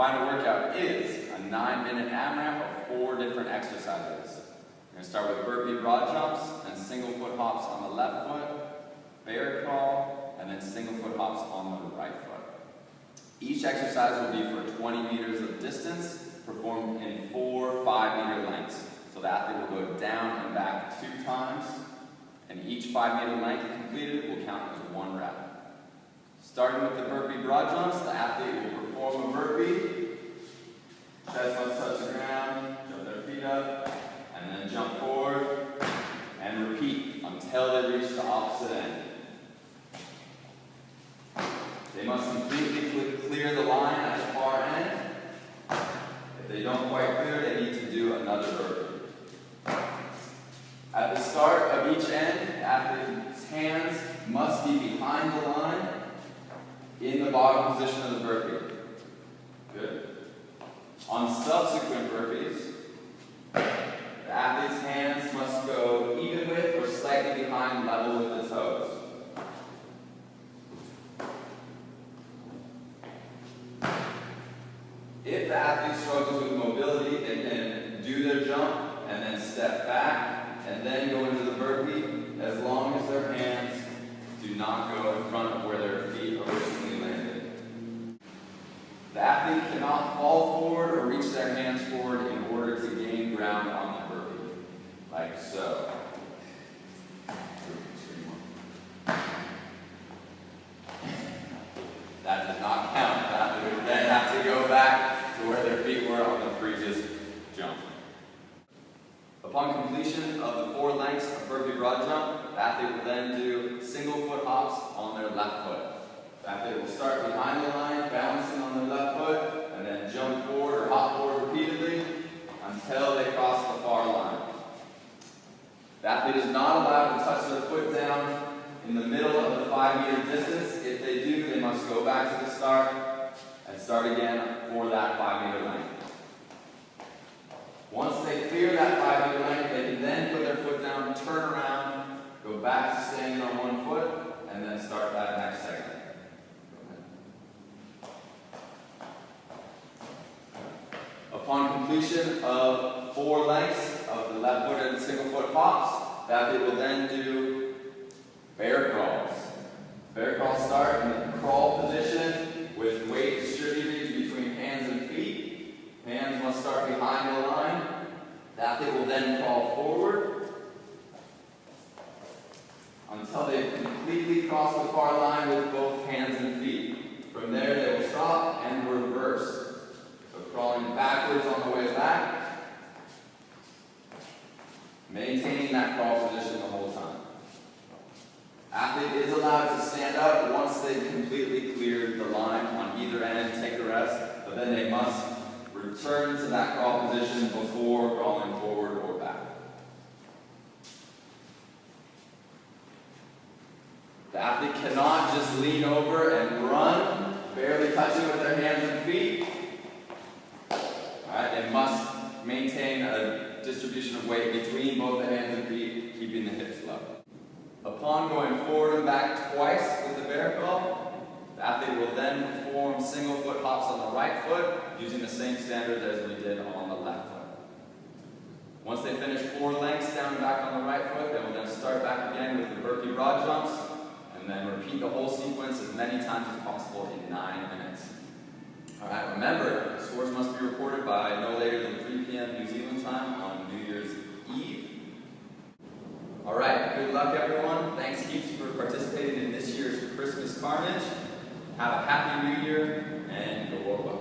final workout is a 9-minute AMRAP of 4 different exercises. We're going to start with burpee broad jumps, and single foot hops on the left foot, bear crawl, and then single foot hops on the right foot. Each exercise will be for 20 meters of distance, performed in 4 5-meter lengths. So the athlete will go down and back 2 times, and each 5-meter length completed will count as 1 rep. Starting with the burpee broad jumps, the athlete will perform a burpee, chest must touch the ground, jump their feet up, and then jump forward, and repeat until they reach the opposite end. They must completely clear the line at the far end. If they don't quite clear, they need to do another burpee. At the start of each end, the athlete's hands must be behind the line in the bottom position of the burpee. Good. On subsequent burpees, the athlete's hands must go even with or slightly behind level with the toes. If the athlete struggles with mobility, they can do their jump and then step back and then go into the burpee as long as their hands do not go in front of where their feet originally landed. The athlete cannot fall forward or reach their hands forward in order to gain ground on the burpee, like so. That does not count. The athlete would then have to go back to where their feet were on the previous jump. Upon completion of the 4 lengths of burpee broad jump, the athlete will then do single foot hops on their left foot. The athlete will start behind the line, balancing on their left foot, and then jump forward or hop forward repeatedly until they cross the far line. The athlete is not allowed to touch their foot down in the middle of the 5-meter distance. If they do, they must go back to the start and start again for that 5-meter length. Once they clear that 5-meter length, they can then put their foot down, turn around, go back to staying on one foot, and then start that next segment. Upon completion of 4 lengths of the left foot and single foot hops, the athlete will then do bear crawls. Bear crawls start in the crawl position with weight distributed between hands and feet. Hands must start behind the line. The athlete will then crawl forward until they completely cross the far line with both hands and feet. From there, they will stop and reverse. So crawling backwards on the way back, maintaining that crawl position the whole time. Athlete is allowed to stand up once they've completely cleared the line on either end, take a rest, but then they must return to that crawl position before crawling forward or back. The athlete cannot just lean over and run, barely touching with their hands and feet. Alright, they must maintain a distribution of weight between both the hands and feet, keeping the hips level. Upon going forward and back twice with the bear crawl, the athlete will then perform single foot hops on the right foot using the same standard as we did on the left foot. Once they finish 4 lengths down and back on the right foot, they will then start back again with the burpee broad jumps and then repeat the whole sequence as many times as possible in 9 minutes. Alright, remember, scores must be reported by no later than 3 p.m. New Zealand time on New Year's Eve. Alright, good luck everyone. Thanks heaps for participating in this year's Christmas Carnage. Have a happy New Year and go well.